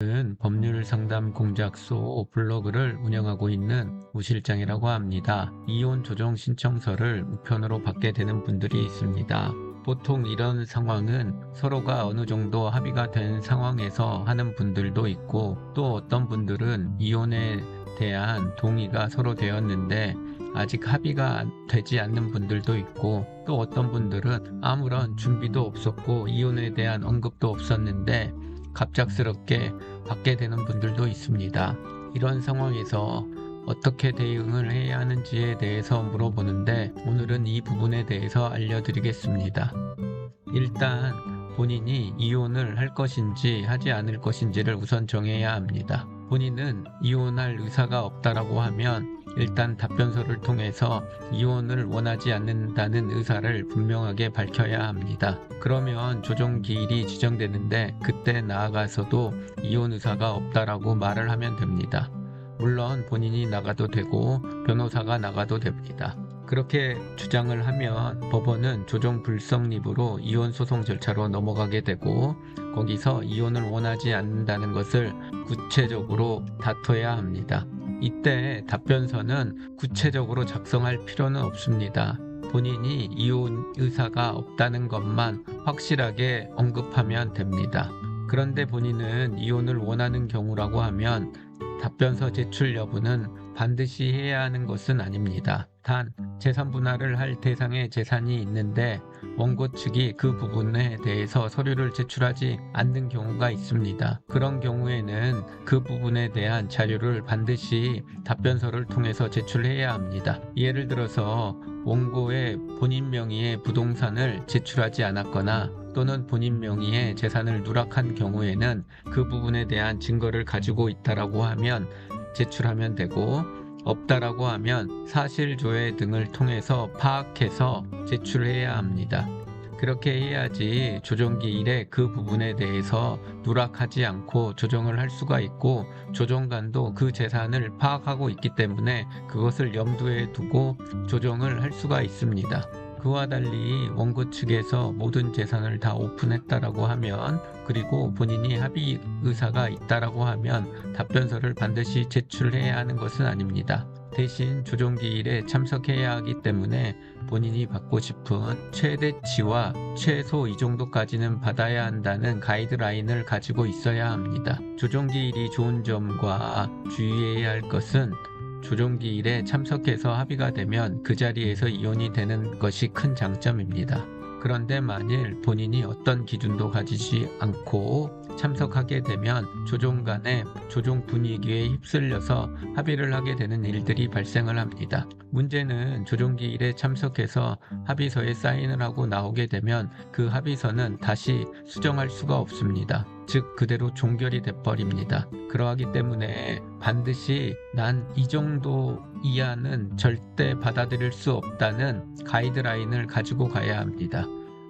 는 법률 상담 공작소 블로그를 운영하고 있는 우 실장이라고 합니다. 이혼 조정 신청서를 우편으로 받게 되는 분들이 있습니다. 보통 이런 상황은 서로가 어느 정도 합의가 된 상황에서 하는 분들도 있고, 또 어떤 분들은 이혼에 대한 동의가 서로 되었는데 아직 합의가 되지 않는 분들도 있고, 또 어떤 분들은 아무런 준비도 없었고 이혼에 대한 언급도 없었는데 갑작스럽게 받게 되는 분들도 있습니다. 이런 상황에서 어떻게 대응을 해야 하는지에 대해서 물어보는데, 오늘은 이 부분에 대해서 알려드리겠습니다. 일단 본인이 이혼을 할 것인지 하지 않을 것인지를 우선 정해야 합니다. 본인은 이혼할 의사가 없다라고 하면 일단 답변서를 통해서 이혼을 원하지 않는다는 의사를 분명하게 밝혀야 합니다. 그러면 조정기일이 지정되는데 그때 나아가서도 이혼 의사가 없다라고 말을 하면 됩니다. 물론 본인이 나가도 되고 변호사가 나가도 됩니다. 그렇게 주장을 하면 법원은 조정 불성립으로 이혼 소송 절차로 넘어가게 되고, 거기서 이혼을 원하지 않는다는 것을 구체적으로 다퉈야 합니다. 이때 답변서는 구체적으로 작성할 필요는 없습니다. 본인이 이혼 의사가 없다는 것만 확실하게 언급하면 됩니다. 그런데 본인은 이혼을 원하는 경우라고 하면 답변서 제출 여부는 반드시 해야 하는 것은 아닙니다. 단, 재산 분할을 할 대상의 재산이 있는데 원고 측이 그 부분에 대해서 서류를 제출하지 않는 경우가 있습니다. 그런 경우에는 그 부분에 대한 자료를 반드시 답변서를 통해서 제출해야 합니다. 예를 들어서 원고의 본인 명의의 부동산을 제출하지 않았거나 또는 본인 명의의 재산을 누락한 경우에는 그 부분에 대한 증거를 가지고 있다라고 하면 제출하면 되고, 없다라고 하면 사실조회 등을 통해서 파악해서 제출해야 합니다. 그렇게 해야지 조정기일에 그 부분에 대해서 누락하지 않고 조정을 할 수가 있고, 조정관도 그 재산을 파악하고 있기 때문에 그것을 염두에 두고 조정을 할 수가 있습니다. 그와 달리 원고 측에서 모든 재산을 다 오픈했다라고 하면, 그리고 본인이 합의 의사가 있다라고 하면 답변서를 반드시 제출해야 하는 것은 아닙니다. 대신 조정기일에 참석해야 하기 때문에 본인이 받고 싶은 최대치와 최소 이 정도까지는 받아야 한다는 가이드라인을 가지고 있어야 합니다. 조정기일이 좋은 점과 주의해야 할 것은, 조정기일에 참석해서 합의가 되면 그 자리에서 이혼이 되는 것이 큰 장점입니다. 그런데 만일 본인이 어떤 기준도 가지지 않고 참석하게 되면 조정 간의 조정 분위기에 휩쓸려서 합의를 하게 되는 일들이 발생을 합니다. 문제는 조정기일에 참석해서 합의서에 사인을 하고 나오게 되면 그 합의서는 다시 수정할 수가 없습니다. 즉 그대로 종결이 돼버립니다. 그러하기 때문에 반드시 난 이 정도 이하는 절대 받아들일 수 없다는 가이드라인을 가지고 가야 합니다.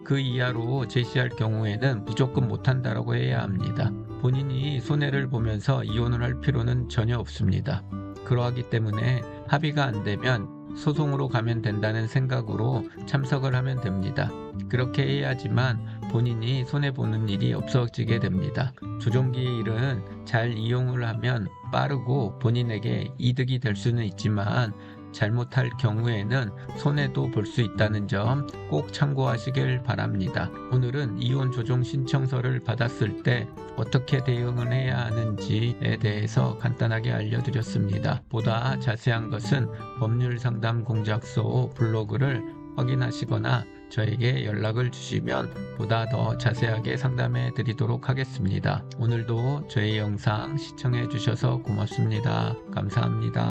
그 이하로 제시할 경우에는 무조건 못한다라고 해야 합니다. 본인이 손해를 보면서 이혼을 할 필요는 전혀 없습니다. 그러하기 때문에 합의가 안 되면 소송으로 가면 된다는 생각으로 참석을 하면 됩니다. 그렇게 해야지만 본인이 손해보는 일이 없어지게 됩니다. 조정기일은 잘 이용을 하면 빠르고 본인에게 이득이 될 수는 있지만, 잘못할 경우에는 손해도 볼 수 있다는 점 꼭 참고하시길 바랍니다. 오늘은 이혼 조정 신청서를 받았을 때 어떻게 대응을 해야 하는지에 대해서 간단하게 알려드렸습니다. 보다 자세한 것은 법률 상담 공작소 블로그를 확인하시거나 저에게 연락을 주시면 보다 더 자세하게 상담해 드리도록 하겠습니다. 오늘도 저의 영상 시청해 주셔서 고맙습니다. 감사합니다.